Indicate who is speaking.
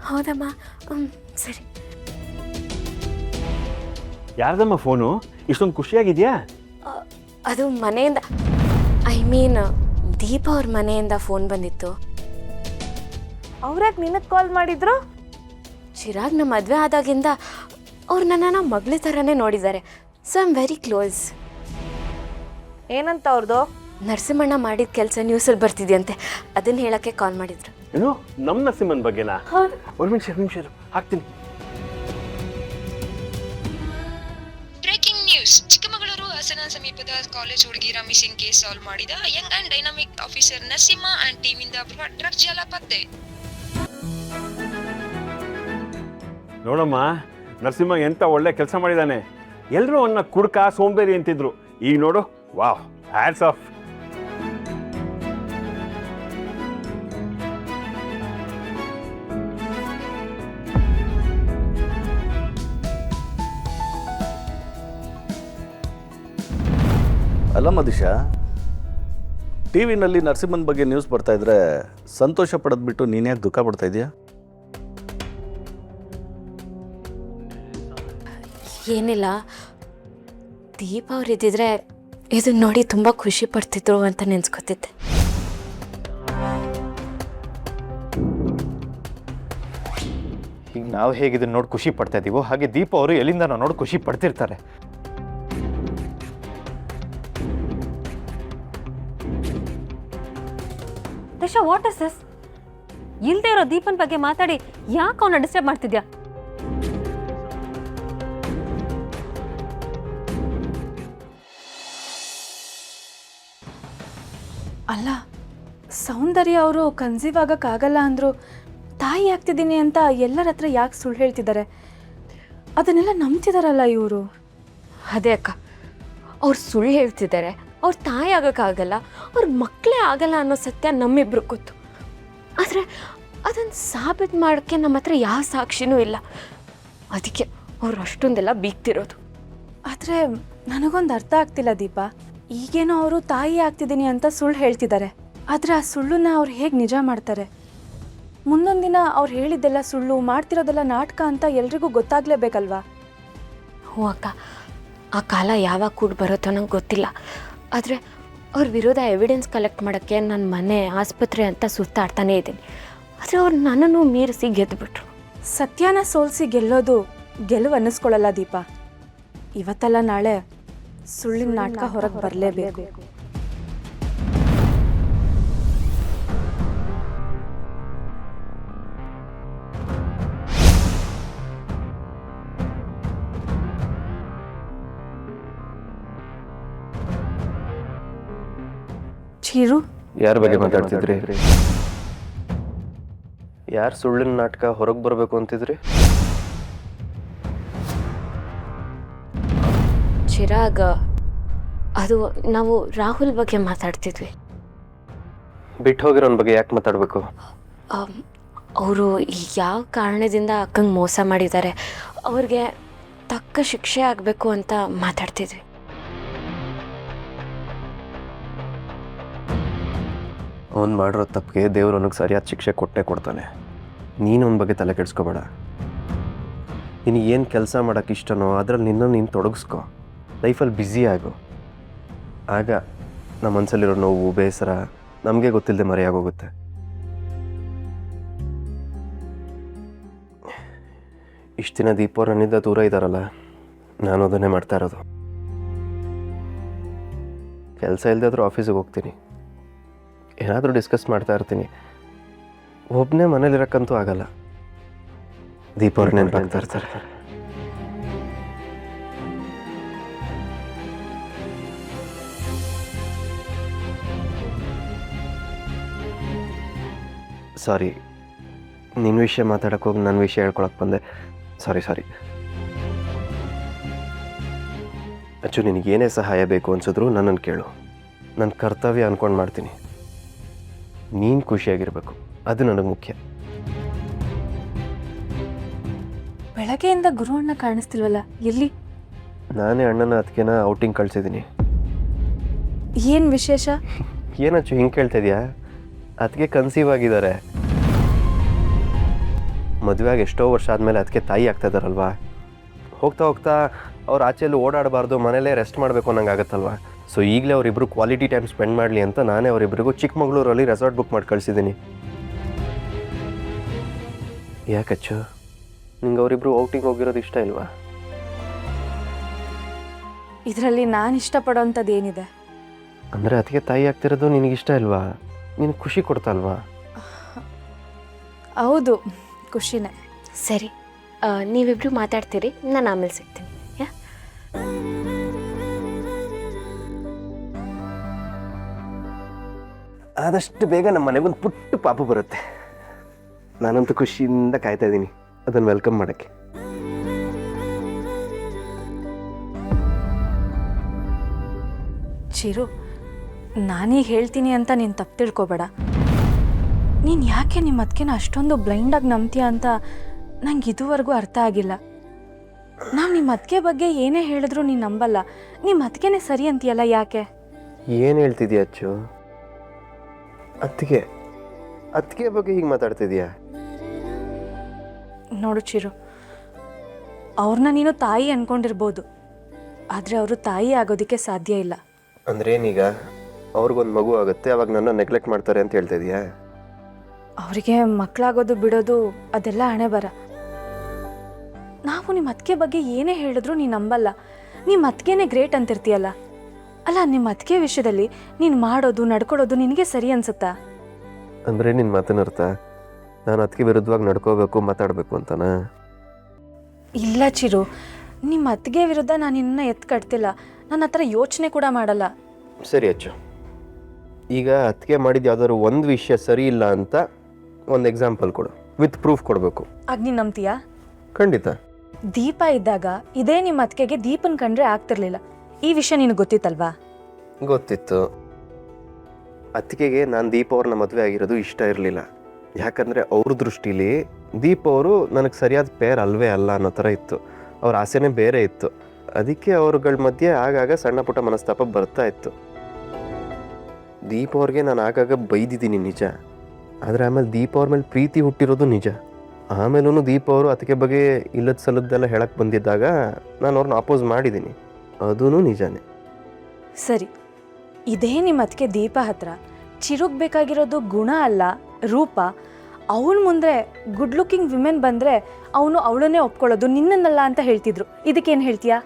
Speaker 1: ಹೌದಮ್ಮ. ಸರಿ.
Speaker 2: ಯಾರ್ದಮ್ಮ ಫೋನು? ಇಷ್ಟೊಂದು ಖುಷಿಯಾಗಿದೆಯಾ?
Speaker 1: ಅದು ಮನೆಯಿಂದ, ಐ ಮೀನ್ ದೀಪ ಅವ್ರ ಮನೆಯಿಂದ ಫೋನ್ ಬಂದಿತ್ತು.
Speaker 3: ಅವ್ರ್ಯಾಕೆ ನಿನಗೆ ಕಾಲ್ ಮಾಡಿದ್ರು?
Speaker 1: ಚಿರಾಗ್ ನಮ್ಮ ಮದುವೆ ಆದಾಗಿಂದ ಅವ್ರು ನನ್ನನ್ನು ಮಗಳ ಥರನೇ ನೋಡಿದ್ದಾರೆ. So I am very close.
Speaker 3: ಏನಂತ ಅವ್ರದ್ದು?
Speaker 1: ನರಸಿಂಹಣ್ಣ ಮಾಡಿದ ಕೆಲಸ ನ್ಯೂಸಲ್ಲಿ ಬರ್ತಿದ್ಯಂತೆ, ಅದನ್ನು ಹೇಳೋಕ್ಕೆ ಕಾಲ್ ಮಾಡಿದ್ರು.
Speaker 2: ಏನು ನಮ್ಮ ನರಸಿಂಹನ್ ಬಗ್ಗೆನಾ?
Speaker 1: ಹೌದು.
Speaker 2: ಒಂದು ನಿಮಿಷ ಹಾಕ್ತೀನಿ.
Speaker 4: Breaking news. ಚಿಕ್ಕಮಗಳೂರು ಹಾಸನ ಸಮೀಪದ ಕಾಲೇಜ್ ಹುಡುಗಿರ ಮಿಸ್ಸಿಂಗ್ ಕೇಸ್ ಸಾಲ್ವ್ ಮಾಡಿದ young and dynamic officer Narasimha and ಟೀಮಿಂದ ಬೃಹತ್ ಡ್ರಗ್ ಜಾಲ ಪತ್ತೆ.
Speaker 2: ನೋಡಮ್ಮ, ನರಸಿಂಹ ಎಂತ ಒಳ್ಳೆ ಕೆಲಸ ಮಾಡಿದ್ದಾನೆ. ಎಲ್ಲರೂ ಅವನ್ನ ಕುಡ್ಕ ಸೋಂಬೇರಿ ಅಂತಿದ್ರು. ಈಗ ನೋಡು, ವಾವ್, ಹ್ಯಾಟ್ಸ್ ಆಫ್.
Speaker 5: ಅಲ್ಲ ಮದಿಶಾ, ಟಿ ವಿನಲ್ಲಿ ನರಸಿಂಹನ ಬಗ್ಗೆ ನ್ಯೂಸ್ ಬರ್ತಾ ಇದ್ರೆ ಸಂತೋಷ ಪಡೋದು ಬಿಟ್ಟು ನೀನ್ಯಾಕೆ ದುಃಖ ಪಡ್ತಾ ಇದೆಯಾ?
Speaker 1: ಏನಿಲ್ಲ, ದೀಪ ಅವ್ರು ಇದ್ದಿದ್ರೆ ಇದನ್ನ ನೋಡಿ ತುಂಬ ಖುಷಿ ಪಡ್ತಿದ್ರು ಅಂತ ನೆನ್ಸ್ಕೊತಿದ್ದೆ.
Speaker 6: ಈಗ ನಾವು ಹೇಗೆ ಇದನ್ನ ನೋಡಿ ಖುಷಿ ಪಡ್ತಾ ಇದ್ದೀವೋ ಹಾಗೆ ದೀಪ ಅವರು ಎಲ್ಲಿಂದ ನಾವು ನೋಡಿ ಖುಷಿ ಪಡ್ತಿರ್ತಾರೆ.
Speaker 3: Disha, what is this? ಇಲ್ದೇ ಇರೋ ದೀಪನ್ ಬಗ್ಗೆ ಮಾತಾಡಿ ಯಾಕೆ ಅವನ್ನ ಡಿಸ್ಟರ್ಬ್ ಮಾಡ್ತಿದ್ಯಾ?
Speaker 7: ಅಲ್ಲ, ಸೌಂದರ್ಯ ಅವರು ಕನ್ಸೀವ್ ಆಗೋಕ್ಕಾಗಲ್ಲ ಅಂದರು, ತಾಯಿ ಆಗ್ತಿದ್ದೀನಿ ಅಂತ ಎಲ್ಲರ ಹತ್ರ ಯಾಕೆ ಸುಳ್ಳು ಹೇಳ್ತಿದ್ದಾರೆ? ಅದನ್ನೆಲ್ಲ ನಂಬ್ತಿದಾರಲ್ಲ ಇವರು.
Speaker 1: ಅದೇ ಅಕ್ಕ, ಅವ್ರು ಸುಳ್ಳು ಹೇಳ್ತಿದ್ದಾರೆ. ಅವ್ರ ತಾಯಿ ಆಗೋಕ್ಕಾಗಲ್ಲ, ಅವ್ರ ಮಕ್ಕಳೇ ಆಗಲ್ಲ ಅನ್ನೋ ಸತ್ಯ ನಮ್ಮಿಬ್ರು ಗೊತ್ತು. ಆದರೆ ಅದನ್ನು ಸಾಬೀತು ಮಾಡೋಕ್ಕೆ ನಮ್ಮ ಹತ್ರ ಯಾವ ಸಾಕ್ಷಿನೂ ಇಲ್ಲ. ಅದಕ್ಕೆ ಅವ್ರು ಅಷ್ಟೊಂದೆಲ್ಲ ಬೀಗ್ತಿರೋದು.
Speaker 7: ಆದರೆ ನನಗೊಂದು ಅರ್ಥ ಆಗ್ತಿಲ್ಲ ದೀಪ. ಈಗೇನೋ ಅವರು ತಾಯಿ ಆಗ್ತಿದ್ದೀನಿ ಅಂತ ಸುಳ್ಳು ಹೇಳ್ತಿದ್ದಾರೆ, ಆದರೆ ಆ ಸುಳ್ಳನ್ನ ಅವ್ರು ಹೇಗೆ ನಿಜ ಮಾಡ್ತಾರೆ? ಮುಂದೊಂದು ದಿನ ಅವ್ರು ಹೇಳಿದ್ದೆಲ್ಲ ಸುಳ್ಳು, ಮಾಡ್ತಿರೋದೆಲ್ಲ ನಾಟಕ ಅಂತ ಎಲ್ರಿಗೂ ಗೊತ್ತಾಗಲೇಬೇಕಲ್ವಾ?
Speaker 1: ಹ್ಞೂ ಅಕ್ಕ, ಆ ಕಾಲ ಯಾವಾಗ ಕೂಡ ಬರುತ್ತೋ ನಂಗೆ ಗೊತ್ತಿಲ್ಲ. ಆದರೆ ಅವ್ರ ವಿರೋಧ ಎವಿಡೆನ್ಸ್ ಕಲೆಕ್ಟ್ ಮಾಡೋಕ್ಕೆ ನನ್ನ ಮನೆ, ಆಸ್ಪತ್ರೆ ಅಂತ ಸುತ್ತಾಡ್ತಾನೇ ಇದ್ದೀನಿ. ಆದರೆ ಅವ್ರು ನನ್ನನ್ನು ಮೀರಿಸಿ ಗೆದ್ದುಬಿಟ್ರು.
Speaker 7: ಸತ್ಯನ ಸೋಲಿಸಿ ಗೆಲ್ಲೋದು ಗೆಲುವು ಅನ್ನಿಸ್ಕೊಳ್ಳಲ್ಲ ದೀಪ. ಇವತ್ತಲ್ಲ ನಾಳೆ ಸುಳ್ಳಿನ ನಾಟಕ ಹೊರಗೆ ಬರಲೇಬೇಕು. ಚೀರು,
Speaker 8: ಯಾರ ಬಗ್ಗೆ ಮಾತಾಡ್ತಿದ್ರಿ? ಯಾರು ಸುಳ್ಳಿನ ನಾಟಕ ಹೊರಗೆ ಬರಬೇಕು ಅಂತಿದ್ರಿ?
Speaker 1: ಚಿರಾಗ್, ಅದು ನಾವು ರಾಹುಲ್ ಬಗ್ಗೆ ಮಾತಾಡ್ತಿದ್ವಿ.
Speaker 8: ಬಿಟ್ಟು ಹೋಗಿರೋನ್ ಬಗ್ಗೆ ಯಾಕೆ ಮಾತಾಡಬೇಕು?
Speaker 1: ಅವರು ಯಾವ ಕಾರಣದಿಂದ ಅಕ್ಕಂಗೆ ಮೋಸ ಮಾಡಿದ್ದಾರೆ, ಅವ್ರಿಗೆ ತಕ್ಕ ಶಿಕ್ಷೆ ಆಗಬೇಕು ಅಂತ ಮಾತಾಡ್ತಿದ್ವಿ.
Speaker 8: ಅವ್ನು ಮಾಡಿರೋ ತಪ್ಪಿಗೆ ದೇವ್ರು ಅವನಿಗೆ ಸರಿಯಾದ ಶಿಕ್ಷೆ ಕೊಟ್ಟೇ ಕೊಡ್ತಾನೆ. ನೀನು ಅವನ ಬಗ್ಗೆ ತಲೆ ಕೆಡಿಸ್ಕೋಬೇಡ. ನಿನಗೆ ಏನು ಕೆಲಸ ಮಾಡೋಕ್ಕೆ ಇಷ್ಟನೋ ಅದರಲ್ಲಿ ನೀನು ತೊಡಗಿಸ್ಕೊ. ಲೈಫಲ್ಲಿ ಬ್ಯುಸಿ ಆಗು. ಆಗ ನಮ್ಮ ಮನಸ್ಸಲ್ಲಿರೋ ನೋವು, ಬೇಸರ ನಮಗೆ ಗೊತ್ತಿಲ್ಲದೆ ಮರೆಯಾಗೋಗುತ್ತೆ. ಇಷ್ಟು ದಿನ ದೀಪ ನನ್ನಿಂದ ದೂರ ಇದ್ದಾರಲ್ಲ, ನಾನು ಅದನ್ನೇ ಮಾಡ್ತಾ ಇರೋದು. ಕೆಲಸ ಇಲ್ಲದೆ ಆದರೂ ಆಫೀಸಿಗೆ ಹೋಗ್ತೀನಿ, ಏನಾದರೂ ಡಿಸ್ಕಸ್ ಮಾಡ್ತಾ ಇರ್ತೀನಿ. ಒಬ್ಬನೇ ಮನೇಲಿರೋಕ್ಕಂತೂ ಆಗಲ್ಲ. ದೀಪ ಅವ್ರು ನೆನಪಾಗ್ತಾ ಇರ್ತಾರೆ. ಸಾರಿ, ನಿನ್ನ ವಿಷಯ ಮಾತಾಡೋಕೆ ಹೋಗಿ ನನ್ನ ವಿಷಯ ಹೇಳ್ಕೊಳಕ್ಕೆ ಬಂದೆ. ಸಾರಿ. ಅಚ್ಚು, ನಿನಗೇನೇ ಸಹಾಯ ಬೇಕು ಅನ್ಸಿದ್ರು ನನ್ನನ್ನು ಕೇಳು. ನನ್ನ ಕರ್ತವ್ಯ ಅಂದ್ಕೊಂಡು ಮಾಡ್ತೀನಿ. ನೀನು ಖುಷಿಯಾಗಿರಬೇಕು, ಅದು ನನಗೆ ಮುಖ್ಯ.
Speaker 7: ಬೆಳಗ್ಗೆಯಿಂದ ಗುರು ಅಣ್ಣ ಕಾಣಿಸ್ತಿಲ್ವಲ್ಲ, ಎಲ್ಲಿ?
Speaker 8: ನಾನೇ ಅಣ್ಣನ ಅದಕ್ಕೆನ ಔಟಿಂಗ್ ಕಳಿಸಿದ್ದೀನಿ.
Speaker 7: ಏನು ವಿಶೇಷ?
Speaker 8: ಏನಚ್ಚು ಹಿಂಗೆ ಕೇಳ್ತಾ ಇದೆಯಾ? ಅದಕ್ಕೆ ಕನ್ಸೀವ್ ಆಗಿದ್ದಾರೆ. ಮದುವೆಯಾಗಿ ಎಷ್ಟೋ ವರ್ಷ ಆದಮೇಲೆ ಅದಕ್ಕೆ ತಾಯಿ ಆಗ್ತಾ ಇದ್ದಾರಲ್ವಾ, ಹೋಗ್ತಾ ಹೋಗ್ತಾ ಅವ್ರು ಆಚೆಲ್ಲೂ ಓಡಾಡಬಾರ್ದು, ಮನೇಲೇ ರೆಸ್ಟ್ ಮಾಡಬೇಕು ಅನ್ನಂಗೆ ಆಗುತ್ತಲ್ವ. ಸೊ ಈಗಲೇ ಅವರಿಬ್ಬರು ಕ್ವಾಲಿಟಿ ಟೈಮ್ ಸ್ಪೆಂಡ್ ಮಾಡಲಿ ಅಂತ ನಾನೇ ಅವರಿಬ್ಬರಿಗೂ ಚಿಕ್ಕಮಗಳೂರಲ್ಲಿ ರೆಸಾರ್ಟ್ ಬುಕ್ ಮಾಡಿ ಕಳಿಸಿದ್ದೀನಿ. ಯಾಕಚ್ಚು, ನಿಂಗೆ ಅವರಿಬ್ಬರು ಔಟಿಂಗ್ ಹೋಗಿರೋದು ಇಷ್ಟ ಇಲ್ವಾ?
Speaker 7: ಇದರಲ್ಲಿ ನಾನು ಇಷ್ಟಪಡೋಂಥದ್ದು ಏನಿದೆ?
Speaker 8: ಅಂದರೆ ಅದಕ್ಕೆ ತಾಯಿ ಆಗ್ತಿರೋದು ನಿನಗಿಷ್ಟ ಇಲ್ವಾ? ನಿನಗೆ ಖುಷಿ ಕೊಡ್ತಲ್ವಾ?
Speaker 7: ಹೌದು, ಖುಷಿನೇ.
Speaker 1: ಸರಿ, ನೀವಿಬ್ರು ಮಾತಾಡ್ತೀರಿ, ನಾನು ಆಮೇಲೆ ಸಿಗ್ತೀನಿ. ಯಾ
Speaker 8: ಆದಷ್ಟು ಬೇಗ ನಮ್ಮ ಮನೆಗೊಂದು ಪುಟ್ಟ ಪಾಪು ಬರುತ್ತೆ. ನಾನಂತೂ ಖುಷಿಯಿಂದ ಕಾಯ್ತಾ ಇದ್ದೀನಿ ಅದನ್ನು ವೆಲ್ಕಮ್ ಮಾಡೋಕ್ಕೆ.
Speaker 7: ಚಿರು, ನಾನೀಗ ಹೇಳ್ತೀನಿ ಅಂತ ನೀನು ತಪ್ಪು ತಿಳ್ಕೊಬೇಡ. ನೀನು ಯಾಕೆ ನಿಮ್ಮ ಅದಕ್ಕೇನ ಅಷ್ಟೊಂದು ಬ್ಲೈಂಡಾಗಿ ನಂಬ್ತೀಯ ಅಂತ ನಂಗೆ ಇದುವರೆಗೂ ಅರ್ಥ ಆಗಿಲ್ಲ. ನಾವು ನಿಮ್ಮ ಅದಕ್ಕೆ ಬಗ್ಗೆ ಏನೇ ಹೇಳಿದ್ರು ನೀನು ನಂಬಲ್ಲ. ನಿಮ್ಮ ಅದಕ್ಕೇನೆ ಸರಿ ಅಂತೀಯಲ್ಲ, ಯಾಕೆ?
Speaker 8: ಏನು ಹೇಳ್ತಿದ್ಯಾ ಅಚ್ಚು? ಅತ್ತಿಗೆ ಬಗ್ಗೆ ಹೀಗೆ ಮಾತಾಡ್ತಿದ್ಯಾ?
Speaker 7: ನೋಡು ಚಿರು, ಅವ್ರನ್ನ ನೀನು ತಾಯಿ ಅನ್ಕೊಂಡಿರ್ಬೋದು, ಆದರೆ ಅವರು ತಾಯಿ ಆಗೋದಕ್ಕೆ ಸಾಧ್ಯ ಇಲ್ಲ.
Speaker 8: ಅಂದ್ರೆ ಏನೀಗ ಅವ್ರಿಗೊಂದು ಮಗು ಆಗುತ್ತೆ, ಅವಾಗ ನನ್ನ ನೆಗ್ಲೆಕ್ಟ್ ಮಾಡ್ತಾರೆ ಅಂತ ಹೇಳ್ತಾ ಇದೀಯಾ?
Speaker 7: ಅವರಿಗೆ ಮಕ್ಕಳಾಗೋದು ಬಿಡೋದು ಅದೆಲ್ಲ ಹಣೆ ಬರ. ನಾವು ನಿಮ್ಮ ಅತ್ತಿಗೆ ಬಗ್ಗೆ ಏನೇ ಹೇಳಿದ್ರು ನೀನು ನಂಬಲ್ಲ. ನಿಮ್ಮ ಅತ್ತಿಗೆನೇ ಗ್ರೇಟ್ ಅಂತಿರ್ತೀಯಲ್ಲ. ಅಲ್ಲ, ನಿಮ್ಮ ಅತ್ತಿಗೆ ವಿಷಯದಲ್ಲಿ ನೀನು ಮಾಡೋದು ನಡ್ಕೊಳ್ಳೋದು ನಿನಗೆ ಸರಿ ಅನ್ಸುತ್ತಾ?
Speaker 8: ಅಂದರೆ ನಿನ್ನ ಮಾತಿನ ಅರ್ಥ ನಾನು ಅದಕ್ಕೆ ವಿರುದ್ಧವಾಗಿ ನಡ್ಕೋಬೇಕು, ಮಾತಾಡಬೇಕು ಅಂತನಾ?
Speaker 7: ಇಲ್ಲ ಚಿರು, ನಿಮ್ಮ ಅತ್ತಿಗೆ ವಿರುದ್ಧ ನಾನು ನಿನ್ನ ಎತ್ತು ಕಟ್ತಿಲ್ಲ. ನಾನು ಆ ಥರ ಯೋಚನೆ ಕೂಡ ಮಾಡಲ್ಲ.
Speaker 8: ಸರಿ ಅಚ್ಚು, ಈಗ ಅದಕ್ಕೆ ಮಾಡಿದ ಯಾವ್ದಾದ್ರು ಒಂದು ವಿಷಯ ಸರಿ ಇಲ್ಲ ಅಂತ ಒಂದು ಎಕ್ಸಾಂಪಲ್ ಕೊಡು, ವಿತ್ ಪ್ರೂಫ್ ಕೊಡಬೇಕು.
Speaker 7: ಆಗ ನೀನು ನಂಬ್ತೀಯಾ?
Speaker 8: ಖಂಡಿತ.
Speaker 7: ದೀಪ ಇದ್ದಾಗ ಇದೇ ನಿಮ್ಮ ಅತ್ತಿಗೆಗೆ ದೀಪನ್ ಕಂಡ್ರೆ ಆಗ್ತಿರ್ಲಿಲ್ಲ. ಈ ವಿಷಯ ನಿನಗೆ ಗೊತ್ತಿತ್ತಲ್ವಾ?
Speaker 8: ಗೊತ್ತಿತ್ತು. ಅತ್ತಿಗೆಗೆ ನಾನು ದೀಪ ಅವ್ರನ್ನ ಮದುವೆ ಆಗಿರೋದು ಇಷ್ಟ ಇರಲಿಲ್ಲ. ಯಾಕಂದರೆ ಅವ್ರ ದೃಷ್ಟಿಲಿ ದೀಪ ಅವರು ನನಗೆ ಸರಿಯಾದ ಪೇರ್ ಅಲ್ವೇ ಅಲ್ಲ ಅನ್ನೋ ಥರ ಇತ್ತು. ಅವ್ರ ಆಸೆನೇ ಬೇರೆ ಇತ್ತು. ಅದಕ್ಕೆ ಅವ್ರಗಳ ಮಧ್ಯೆ ಆಗಾಗ ಸಣ್ಣ ಪುಟ್ಟ ಮನಸ್ತಾಪ ಬರ್ತಾ ಇತ್ತು. ದೀಪ ಅವ್ರಿಗೆ ನಾನು ಆಗಾಗ ಬೈದಿದ್ದೀನಿ ನಿಜ, ಆದರೆ ಆಮೇಲೆ ದೀಪ ಅವ್ರ ಮೇಲೆ ಪ್ರೀತಿ ಹುಟ್ಟಿರೋದು ನಿಜ. ಆಮೇಲೂ ದೀಪ ಅವರು ಅದಕ್ಕೆ ಬಗ್ಗೆ ಇಲ್ಲದ ಸಲದ್ದೆಲ್ಲ ಹೇಳಕ್ಕೆ ಬಂದಿದ್ದಾಗ ನಾನು ಅವ್ರನ್ನ ಅಪೋಸ್ ಮಾಡಿದ್ದೀನಿ, ಅದೂ ನಿಜಾನೇ.
Speaker 7: ಸರಿ, ಇದೇ ನಿಮ್ಮ ಅತ್ತಿಗೆ ದೀಪ ಹತ್ರ ಚಿರುಗ್ ಬೇಕಾಗಿರೋದು ಗುಣ ಅಲ್ಲ, ರೂಪ. ಅವನ ಮುಂದೆ ಗುಡ್ ಲುಕಿಂಗ್ ವಿಮೆನ್ ಬಂದರೆ ಅವನು ಅವಳನ್ನೇ ಒಪ್ಕೊಳ್ಳೋದು, ನಿನ್ನನ್ನಲ್ಲ ಅಂತ ಹೇಳ್ತಿದ್ರು. ಇದಕ್ಕೇನು ಹೇಳ್ತೀಯಾ?